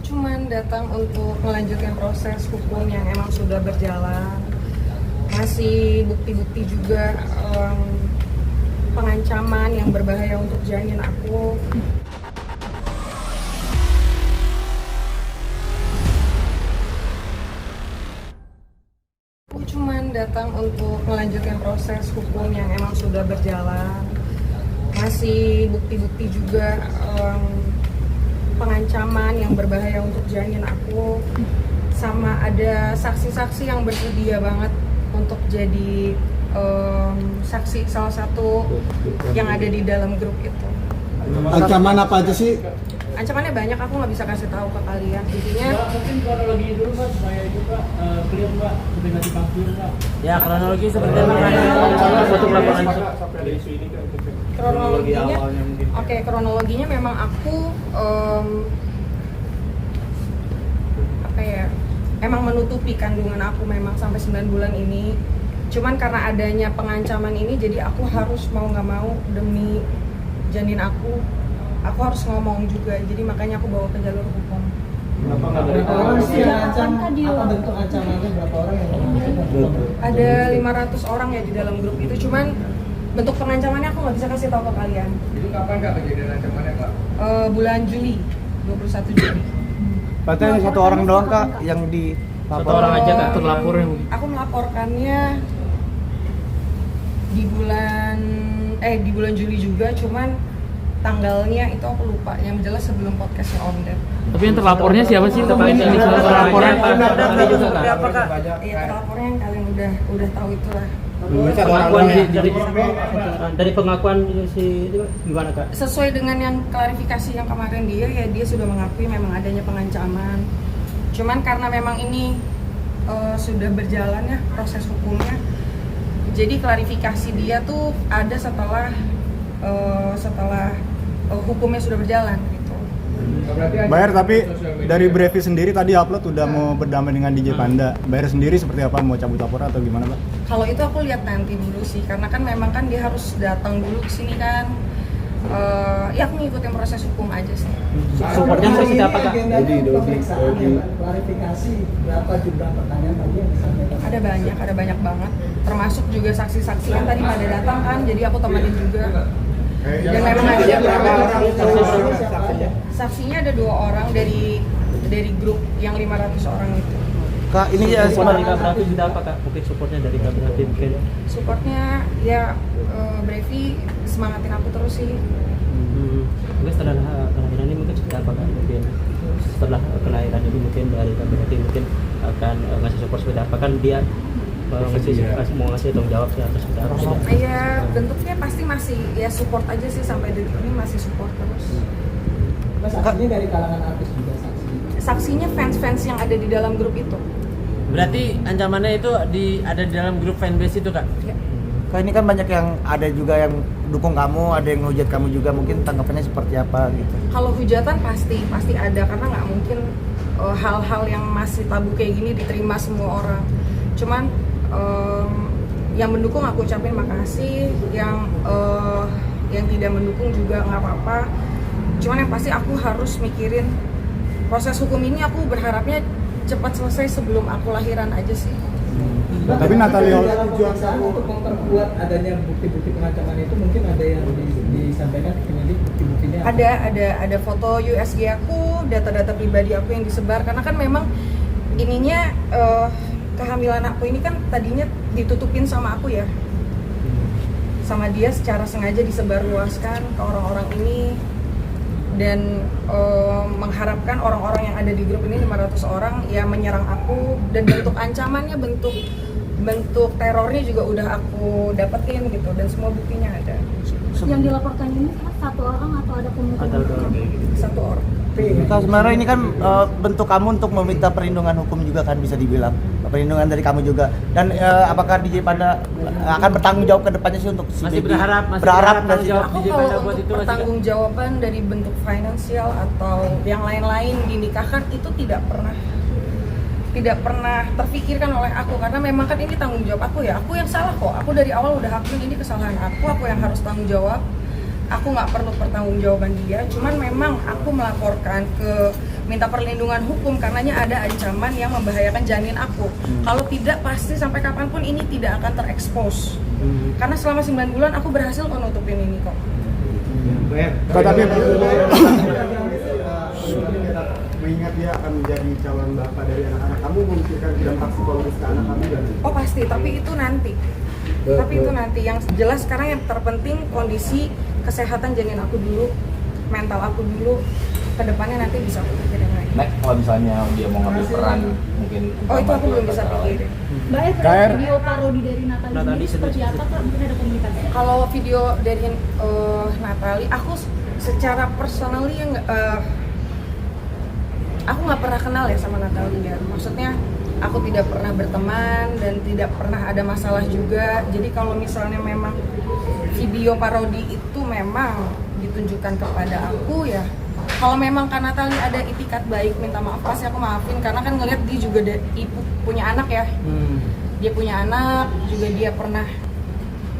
cuman datang untuk melanjutkan proses hukum yang emang sudah berjalan. Masih bukti-bukti juga pengancaman yang berbahaya untuk janin aku. Aku cuman datang untuk melanjutkan proses hukum yang emang sudah berjalan. Masih bukti-bukti juga pengancaman yang berbahaya untuk janin aku, sama ada saksi-saksi yang bersedia banget untuk jadi saksi salah satu yang ada di dalam grup itu. Ancaman apa aja sih? Ancamannya banyak, aku nggak bisa kasih tahu ke kalian. Intinya mungkin kronologi dulu Pak supaya itu Pak clear Pak, supaya nanti pangkir Pak. Ya, kronologi seperti apa untuk laporan Dari isu ini kan kronologinya, awalnya mungkin. oke, kronologinya memang aku apa ya, emang menutupi kandungan aku memang sampai 9 bulan ini. Cuman karena adanya pengancaman ini, jadi aku harus mau nggak mau demi janin aku harus ngomong juga. Jadi makanya aku bawa ke jalur hukum. Berapa orang sih yang ancam? Apa bentuk ancamannya? Berapa orang yang Ada 500 orang ya di dalam grup itu. Cuman bentuk pengancamannya aku nggak bisa kasih tahu ke kalian. Itu kapan Kak kejadian ancamannya Kak? Bulan Juli, 21 Juli. Berarti hanya satu orang doang Kak yang di Satu orang aja Kak terlapornya mungkin. Aku melaporkannya di bulan Juli juga, cuman tanggalnya itu aku lupa. Yang jelas sebelum podcastnya Om Ded. Tapi yang terlapornya siapa sih? Terkait ini terlapornya Kak juga Kak. Iya, terlapornya yang kalian udah tahu itulah. Pengakuan dari pengakuan si itu gimana Kak? Sesuai dengan yang klarifikasi yang kemarin dia sudah mengakui memang adanya pengancaman. Cuman karena memang ini sudah berjalan ya proses hukumnya, jadi klarifikasi dia tuh ada setelah hukumnya sudah berjalan gitu. Bayar, tapi dari Brevi sendiri tadi upload udah mau berdamai dengan DJ Panda. Bayar sendiri seperti apa? Mau cabut laporan atau gimana Pak? Kalau itu aku lihat nanti dulu sih, karena kan memang kan dia harus datang dulu ke sini kan. Ya aku ngikutin proses hukum aja sih. Supportnya seperti apa Kak? Klarifikasi berapa jumlah pertanyaan tadi yang disampaikan? Ada banyak banget. Termasuk juga saksi-saksi yang tadi pada datang kan, jadi aku temenin juga. Dan memang ada beberapa orang. Saksinya ada 2 orang dari grup yang 500 orang itu. Kak, ini ya Support dari Kak Bravi sudah apa Kak? Mungkin supportnya dari Kak Bravi mungkin. Supportnya ya Brevi semangatin aku terus sih. Mungkin setelah kelahiran ini mungkin seperti apa Kak? Mungkin setelah kelahiran ini mungkin dari Kak Bravi mungkin akan ngasih support seperti apa kan dia mau ngasih tanggung jawab sih atas kita harus. Ya bentuknya pasti masih ya support aja sih, sampai detik ini masih support terus. saksinya dari kalangan artis juga saksi. Saksinya fans-fans yang ada di dalam grup itu. Berarti ancamannya itu ada di dalam grup fanbase itu Kak? Ya. Kak, ini kan banyak yang ada juga yang dukung kamu, ada yang ngehujat kamu juga, mungkin tanggapannya seperti apa gitu? Kalau hujatan pasti ada, karena nggak mungkin hal-hal yang masih tabu kayak gini diterima semua orang. Cuman yang mendukung aku ucapin makasih, yang tidak mendukung juga nggak apa-apa. Cuman yang pasti aku harus mikirin proses hukum ini, aku berharapnya cepat selesai sebelum aku lahiran aja sih. Tapi Natalia dalam tujuan kamu untuk memperkuat adanya bukti-bukti pengancaman itu, mungkin ada yang disampaikan ke penyidik bukti-buktinya? Ada foto USG aku, data-data pribadi aku yang disebar, karena kan memang ininya kehamilan aku ini kan tadinya ditutupin sama aku ya, sama dia secara sengaja disebarluaskan ke orang-orang ini, dan mengharapkan orang-orang yang ada di grup ini 500 orang ya menyerang aku, dan bentuk ancamannya, bentuk terornya juga udah aku dapetin gitu, dan semua buktinya ada. Yang dilaporkan ini satu orang atau ada kemungkinan? Satu orang. Kak, sebenarnya ini kan bentuk kamu untuk meminta perlindungan hukum juga kan, bisa dibilang perlindungan dari kamu juga. Dan apakah DJ Panda akan bertanggung jawab ke depannya sih untuk si Masih baby? berharap nggak sih? jawab Aku DJ kalau Panda buat untuk itu masih pertanggungjawaban dari bentuk finansial atau yang lain-lain dinikahkan itu tidak pernah terpikirkan oleh aku, karena memang kan ini tanggung jawab aku ya, aku yang salah kok, aku dari awal udah akuin ini kesalahan aku yang harus tanggung jawab, aku nggak perlu pertanggungjawaban dia. Cuman memang aku melaporkan ke minta perlindungan hukum karenanya ada ancaman yang membahayakan janin aku. Kalau tidak pasti sampai kapanpun ini tidak akan terekspos. Karena selama 9 bulan aku berhasil kok nutupin ini kok. Kak, tapi mengingat dia akan menjadi calon bapak dari anak-anak kamu, memikirkan dampak psikologis ke anak kamu dan Oh pasti, tapi itu nanti. Tapi itu nanti. Yang jelas sekarang yang terpenting kondisi kesehatan janin aku dulu, mental aku dulu. Kedepannya nanti bisa aku pikirin lagi. Nek, kalau misalnya dia mau ngambil peran mungkin Oh itu aku belum bisa pikirin. Mbak Ed, KR. video parodi dari Natali Natali sendiri seperti apa Kak? Mungkin ada komunikasi? Kalau video dari Natali, aku secara personally aku nggak pernah kenal ya sama Natali ya. Maksudnya aku tidak pernah berteman dan tidak pernah ada masalah juga. Jadi kalau misalnya memang video parodi itu memang ditunjukkan kepada aku ya, kalau memang Kak Natali ada itikat baik minta maaf pasti aku maafin, karena kan ngeliat dia juga ibu punya anak ya. Dia punya anak juga, dia pernah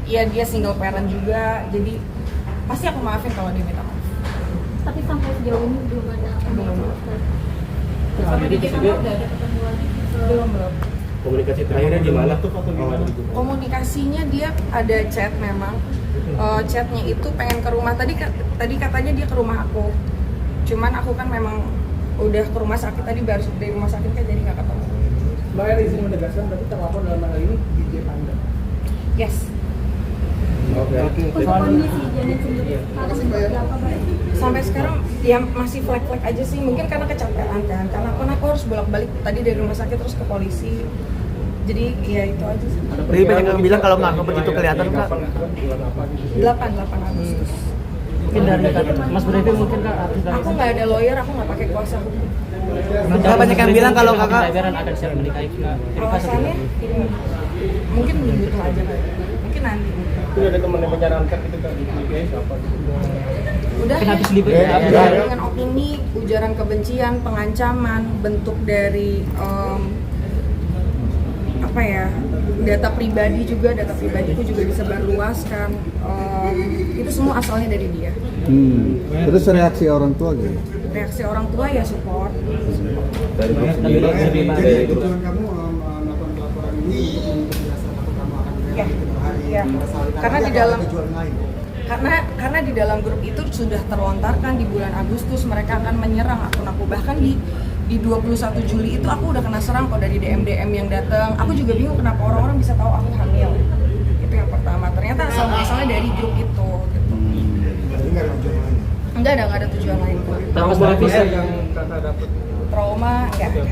ya dia single parent juga, jadi pasti aku maafin kalau dia minta maaf. Tapi sampai sejauh ini belum ada komunikasi. Sama dia juga Belum. Komunikasi terakhirnya gimana tuh? Komunikasinya dia ada chat memang. Chatnya itu pengen ke rumah, tadi katanya dia ke rumah aku. Cuman aku kan memang udah ke rumah sakit, tadi baru dari rumah sakit kan, jadi nggak ketemu. Mbak Eri izin menegaskan berarti terlapor dalam hal ini DJ Panda. Yes. Untuk kondisi janin sendiri, harus seperti apa Mbak Ed? Sampai sekarang ya masih flek-flek aja sih, mungkin karena kecapean kan, karena aku harus bolak-balik tadi dari rumah sakit terus ke polisi, jadi ya itu aja sih. Jadi banyak yang bilang kalau nggak begitu kelihatan Kak. 8 Agustus. Mungkin dari Mas Brevi mungkin Kak, Aku nggak ada lawyer, aku nggak pakai kuasa hukum. Banyak yang bilang kalau Kakak akan siap menikahi Kak. Alasannya ini mungkin belum butuh aja Kak. Mungkin nanti. itu ada teman yang menyarankan itu Kak di siapa? Udah ya, habis libur dengan opini, ujaran kebencian, pengancaman, bentuk dari apa ya, data pribadi juga, data pribadiku juga disebarluaskan. Itu semua asalnya dari dia. Terus reaksi orang tua gimana? Reaksi orang tua ya support. dari grup sendiri, dari grup kamu melakukan pelaporan ini untuk menjelaskan apa kamu akan Ya, ya. Karena di dalam grup itu sudah terlontarkan di bulan Agustus mereka akan menyerang akun aku, bahkan di 21 Juli itu aku udah kena serang kok dari DM yang datang. Aku juga bingung kenapa orang-orang bisa tahu aku hamil. Itu yang pertama. Ternyata asal-asalnya dari grup itu gitu. Enggak ada tujuan lain kok. Mas Brevi yang Kakak dapat Trauma enggak.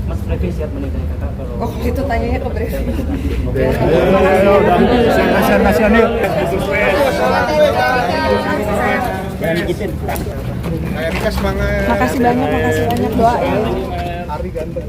Mas Brevi siap menikahi Kakak kalau Oh, itu tanyanya ke Brevi. Kasihan yuk. Erika semangat. Makasih banyak doain. Ari ganteng.